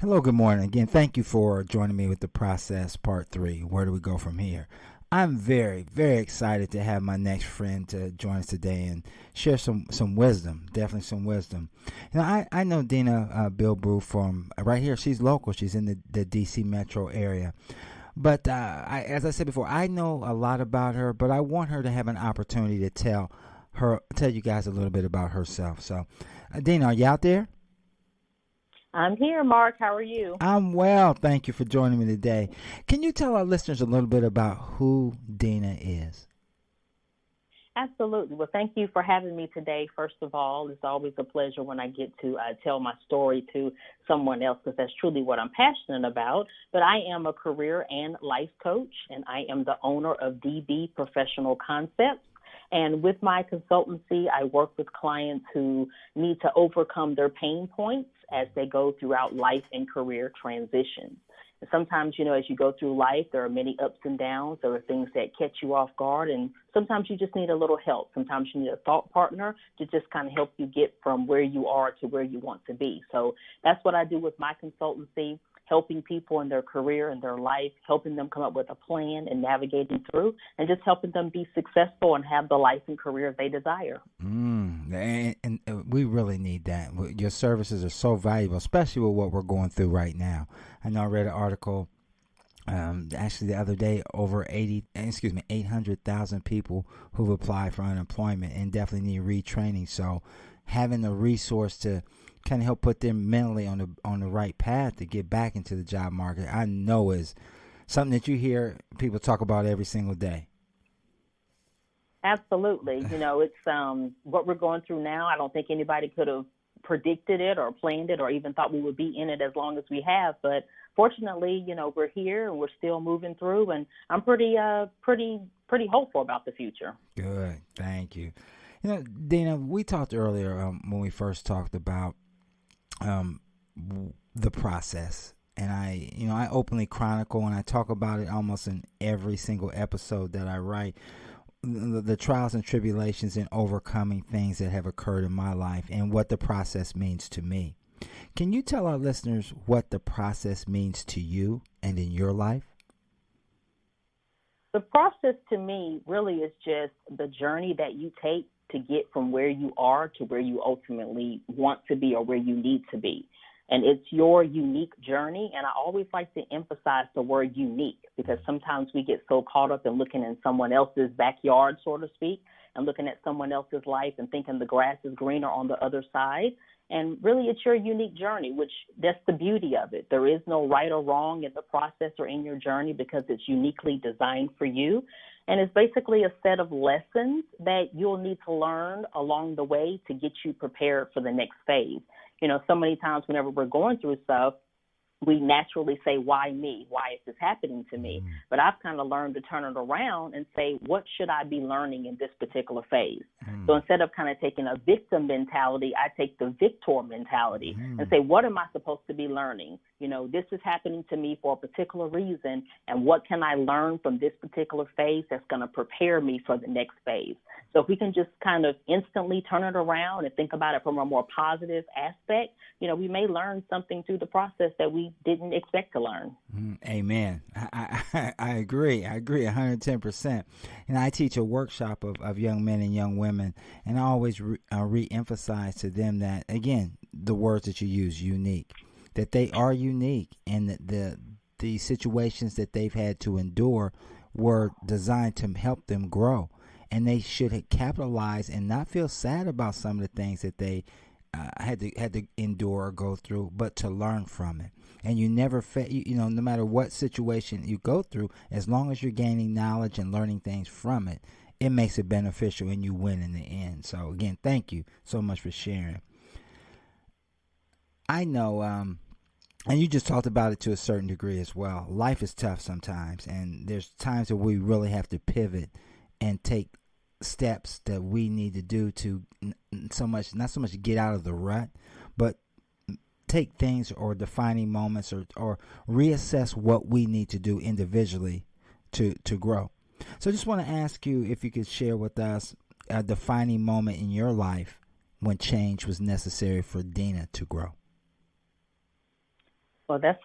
Hello, good morning. Again, thank you for joining me with the process part three. Where do we go from here? I'm very, very excited to have my next friend to join us today and share some wisdom, definitely some wisdom. I know Dina Bilbrew from right here. She's local. She's in the D.C. metro area. But as I said before, I know a lot about her, but I want her to have an opportunity to tell you guys a little bit about herself. So, Dina, are you out there? I'm here, Mark. How are you? I'm well. Thank you for joining me today. Can you tell our listeners a little bit about who Dina is? Absolutely. Well, thank you for having me today. First of all, it's always a pleasure when I get to tell my story to someone else because that's truly what I'm passionate about. But I am a career and life coach, and I am the owner of DB Professional Concepts. And with my consultancy, I work with clients who need to overcome their pain points as they go throughout life and career transitions. And sometimes, as you go through life, there are many ups and downs. There are things that catch you off guard, and sometimes you just need a little help. Sometimes you need a thought partner to just kind of help you get from where you are to where you want to be. So that's what I do with my consultancy, helping people in their career and their life, helping them come up with a plan and navigating through, and just helping them be successful and have the life and career they desire. And we really need that. Your services are so valuable, especially with what we're going through right now. I know I read an article actually the other day, over 800,000 people who've applied for unemployment and definitely need retraining. So having a resource to kind of help put them mentally on the right path to get back into the job market, I know is something that you hear people talk about every single day. Absolutely. It's what we're going through now. I don't think anybody could have predicted it or planned it or even thought we would be in it as long as we have. But fortunately, we're here and we're still moving through, and I'm pretty hopeful about the future. Good. Thank you. Dina, we talked earlier when we first talked about the process, and I openly chronicle and I talk about it almost in every single episode that I write, the trials and tribulations in overcoming things that have occurred in my life and what the process means to me. Can you tell our listeners what the process means to you and in your life? The process to me really is just the journey that you take to get from where you are to where you ultimately want to be or where you need to be. And it's your unique journey. And I always like to emphasize the word unique because sometimes we get so caught up in looking in someone else's backyard, so to speak, and looking at someone else's life and thinking the grass is greener on the other side. And really, it's your unique journey, which that's the beauty of it. There is no right or wrong in the process or in your journey because it's uniquely designed for you. And it's basically a set of lessons that you'll need to learn along the way to get you prepared for the next phase. So many times whenever we're going through stuff, we naturally say, why me? Why is this happening to me? But I've kind of learned to turn it around and say, what should I be learning in this particular phase? So instead of kind of taking a victim mentality, I take the victor mentality and say, what am I supposed to be learning? This is happening to me for a particular reason, and what can I learn from this particular phase that's going to prepare me for the next phase? So if we can just kind of instantly turn it around and think about it from a more positive aspect, we may learn something through the process that we didn't expect to learn. Amen. I agree. I agree 110%. And I teach a workshop of young men and young women, and I always re-emphasize to them that, again, the words that you use, unique, that they are unique, and that the situations that they've had to endure were designed to help them grow. And they should capitalize and not feel sad about some of the things that they had to endure or go through, but to learn from it. And you never, no matter what situation you go through, as long as you're gaining knowledge and learning things from it, it makes it beneficial and you win in the end. So again, thank you so much for sharing. I know, and you just talked about it to a certain degree as well. Life is tough sometimes, and there's times that we really have to pivot and take steps that we need to do to not so much get out of the rut, but take things or defining moments or reassess what we need to do individually to grow. So I just want to ask you if you could share with us a defining moment in your life when change was necessary for Dina to grow. Well, that's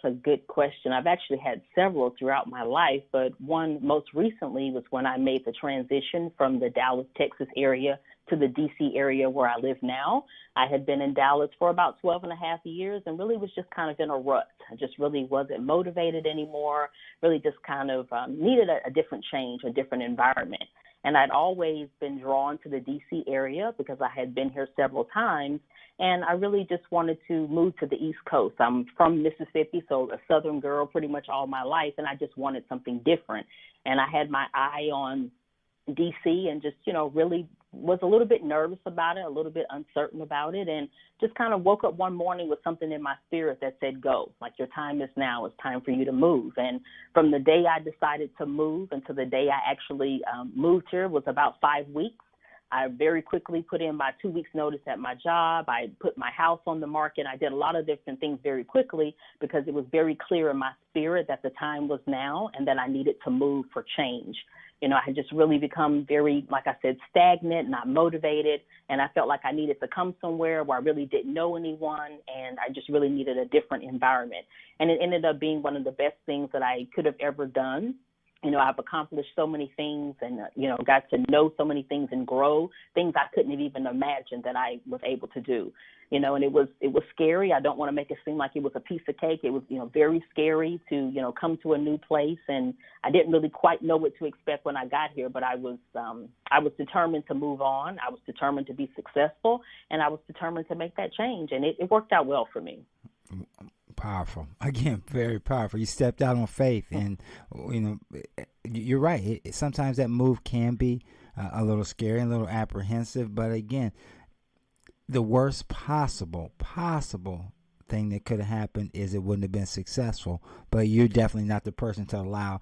a good question. I've actually had several throughout my life, but one most recently was when I made the transition from the Dallas, Texas area to the DC area where I live now. I had been in Dallas for about 12 and a half years and really was just kind of in a rut. I just really wasn't motivated anymore, really just kind of needed a different change, a different environment. And I'd always been drawn to the DC area because I had been here several times. And I really just wanted to move to the East Coast. I'm from Mississippi, so a Southern girl pretty much all my life, and I just wanted something different. And I had my eye on DC and just, really was a little bit nervous about it, a little bit uncertain about it, and just kind of woke up one morning with something in my spirit that said, go, like your time is now, it's time for you to move. And from the day I decided to move until the day I actually moved here was about 5 weeks. I very quickly put in my 2 weeks notice at my job. I put my house on the market. I did a lot of different things very quickly because it was very clear in my spirit that the time was now and that I needed to move for change. I had just really become very, like I said, stagnant, not motivated, and I felt like I needed to come somewhere where I really didn't know anyone, and I just really needed a different environment. And it ended up being one of the best things that I could have ever done. I've accomplished so many things and, got to know so many things and grow things I couldn't have even imagined that I was able to do, and it was scary. I don't want to make it seem like it was a piece of cake. It was, very scary to, come to a new place. And I didn't really quite know what to expect when I got here, but I was determined to move on. I was determined to be successful, and I was determined to make that change. And it worked out well for me. Powerful. Again, very powerful. You stepped out on faith, and you're right. Sometimes that move can be a little scary, a little apprehensive, but again, the worst possible thing that could have happened is it wouldn't have been successful. But you're definitely not the person to allow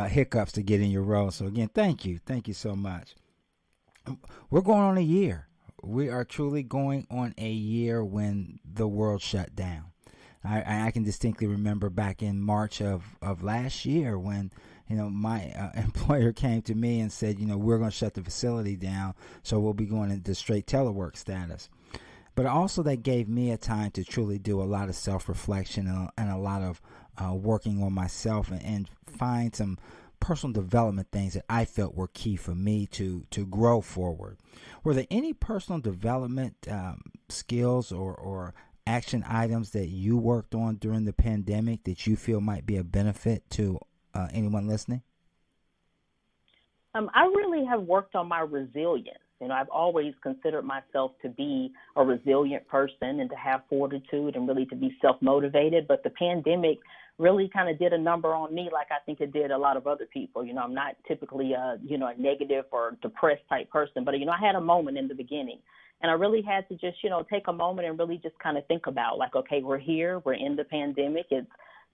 hiccups to get in your road. So again, thank you so much. We're going on a year. We are truly going on a year when the world shut down. I can distinctly remember back in March of last year when, my employer came to me and said, we're going to shut the facility down, so we'll be going into straight telework status. But also that gave me a time to truly do a lot of self-reflection and a lot of working on myself and find some personal development things that I felt were key for me to grow forward. Were there any personal development skills or action items that you worked on during the pandemic that you feel might be a benefit to anyone listening? I really have worked on my resilience. I've always considered myself to be a resilient person and to have fortitude and really to be self-motivated. But the pandemic really kind of did a number on me like I think it did a lot of other people. I'm not typically a negative or depressed type person, but, I had a moment in the beginning. And I really had to just, take a moment and really just kind of think about like, okay, we're here, we're in the pandemic. It's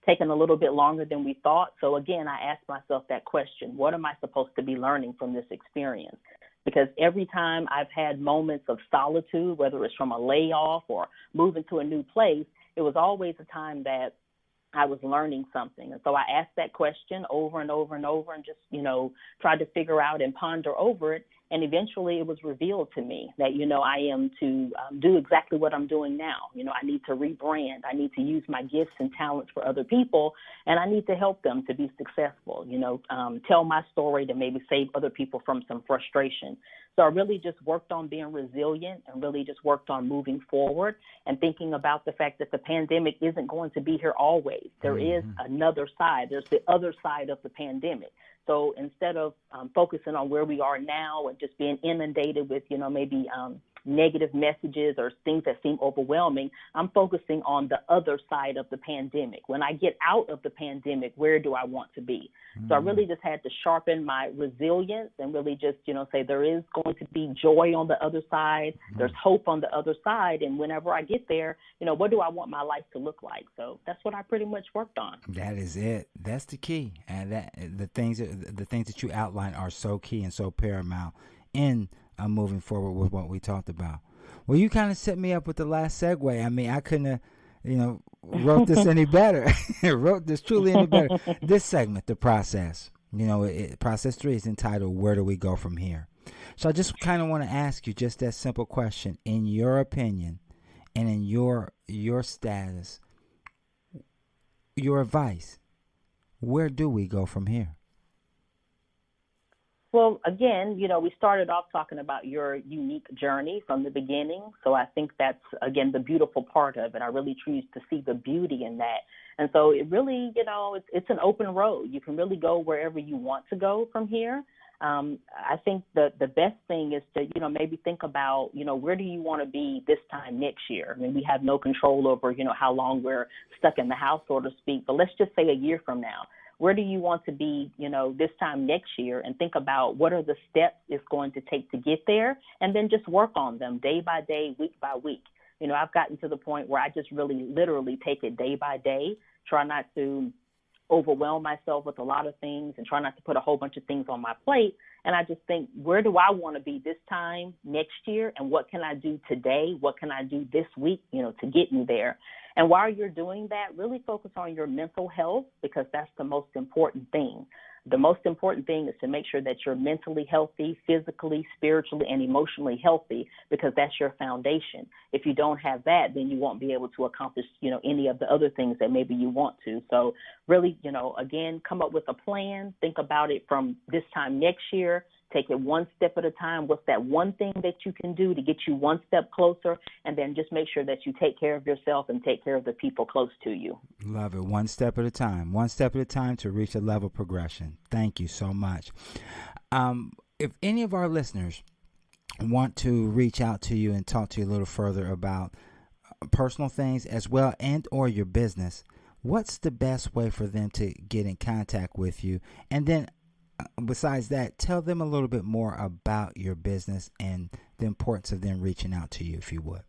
taken a little bit longer than we thought. So again, I asked myself that question, what am I supposed to be learning from this experience? Because every time I've had moments of solitude, whether it's from a layoff or moving to a new place, it was always a time that I was learning something. And so I asked that question over and over and over and just, tried to figure out and ponder over it. And eventually it was revealed to me that, I am to do exactly what I'm doing now. I need to rebrand. I need to use my gifts and talents for other people, and I need to help them to be successful, tell my story to maybe save other people from some frustration. So I really just worked on being resilient and really just worked on moving forward and thinking about the fact that the pandemic isn't going to be here always. There is another side. There's the other side of the pandemic. So instead of focusing on where we are now and just being inundated with, maybe negative messages or things that seem overwhelming, I'm focusing on the other side of the pandemic. When I get out of the pandemic, where do I want to be? So I really just had to sharpen my resilience and really just, say there is going to be joy on the other side. There's hope on the other side. And whenever I get there, what do I want my life to look like? So that's what I pretty much worked on. That is it. That's the key. And the things that you outline are so key and so paramount in moving forward with what we talked about. Well, you kind of set me up with the last segue. I mean, I couldn't have, wrote this any better. Wrote this truly any better. This segment, the process, process 3 is entitled, Where Do We Go From Here? So I just kind of want to ask you just that simple question. In your opinion and in your status, your advice, where do we go from here? Well, again, we started off talking about your unique journey from the beginning. So I think that's, again, the beautiful part of it. I really choose to see the beauty in that. And so it really, it's an open road. You can really go wherever you want to go from here. I think the best thing is to, maybe think about, where do you want to be this time next year? I mean, we have no control over, how long we're stuck in the house, so to speak. But let's just say a year from now. Where do you want to be, this time next year, and think about what are the steps it's going to take to get there, and then just work on them day by day, week by week. I've gotten to the point where I just really literally take it day by day, try not to overwhelm myself with a lot of things and try not to put a whole bunch of things on my plate. And I just think, where do I want to be this time next year? And what can I do today? What can I do this week, to get me there? And while you're doing that, really focus on your mental health, because that's the most important thing. The most important thing is to make sure that you're mentally healthy, physically, spiritually, and emotionally healthy, because that's your foundation. If you don't have that, then you won't be able to accomplish, any of the other things that maybe you want to. So really, again, come up with a plan. Think about it from this time next year. Take it one step at a time. What's that one thing that you can do to get you one step closer? And then just make sure that you take care of yourself and take care of the people close to you. Love it. One step at a time. One step at a time to reach a level of progression. Thank you so much. If any of our listeners want to reach out to you and talk to you a little further about personal things as well, and or your business, what's the best way for them to get in contact with you? And then besides that, tell them a little bit more about your business and the importance of them reaching out to you, if you would.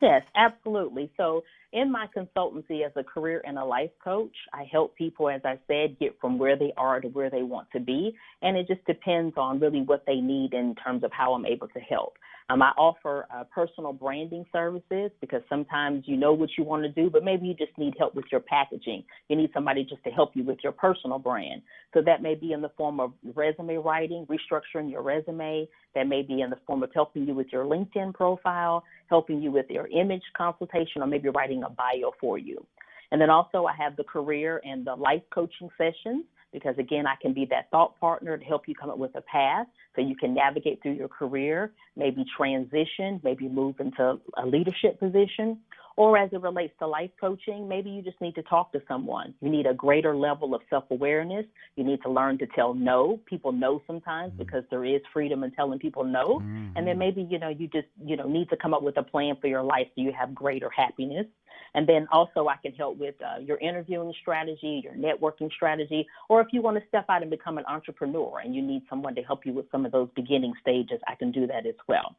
Yes, absolutely. So in my consultancy as a career and a life coach, I help people, as I said, get from where they are to where they want to be. And it just depends on really what they need in terms of how I'm able to help. I offer personal branding services, because sometimes you know what you want to do, but maybe you just need help with your packaging. You need somebody just to help you with your personal brand. So that may be in the form of resume writing, restructuring your resume. That may be in the form of helping you with your LinkedIn profile, helping you with your image consultation, or maybe writing a bio for you. And then also I have the career and the life coaching sessions, because, again, I can be that thought partner to help you come up with a path so you can navigate through your career, maybe transition, maybe move into a leadership position. Or as it relates to life coaching, maybe you just need to talk to someone. You need a greater level of self-awareness. You need to learn to tell no. People know sometimes because there is freedom in telling people no. Mm-hmm. And then maybe, you just, need to come up with a plan for your life so you have greater happiness. And then also I can help with your interviewing strategy, your networking strategy, or if you want to step out and become an entrepreneur and you need someone to help you with some of those beginning stages, I can do that as well.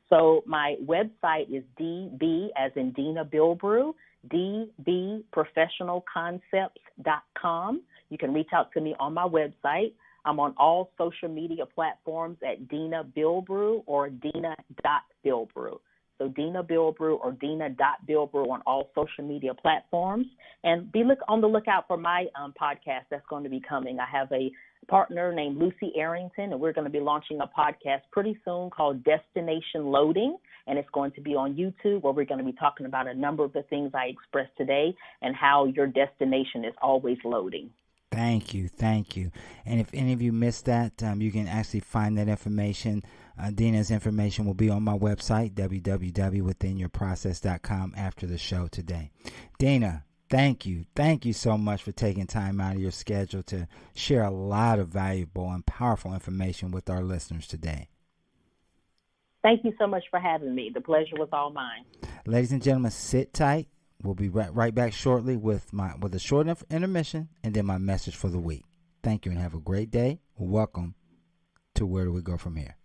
So my website is DB, as in Dina Bilbrew, dbprofessionalconcepts.com. You can reach out to me on my website. I'm on all social media platforms at Dina Bilbrew or Dina.Bilbrew. So Dina Bilbrew or Dina.Bilbrew on all social media platforms. And be on the lookout for my podcast that's going to be coming. I have a partner named Lucy Arrington, and we're going to be launching a podcast pretty soon called Destination Loading. And it's going to be on YouTube, where we're going to be talking about a number of the things I expressed today and how your destination is always loading. Thank you. And if any of you missed that, you can actually find that information. Dina's information will be on my website, www.withinyourprocess.com, after the show today. Dina, thank you. Thank you so much for taking time out of your schedule to share a lot of valuable and powerful information with our listeners today. Thank you so much for having me. The pleasure was all mine. Ladies and gentlemen, sit tight. We'll be right back shortly with a short intermission and then my message for the week. Thank you and have a great day. Welcome to Where Do We Go From Here?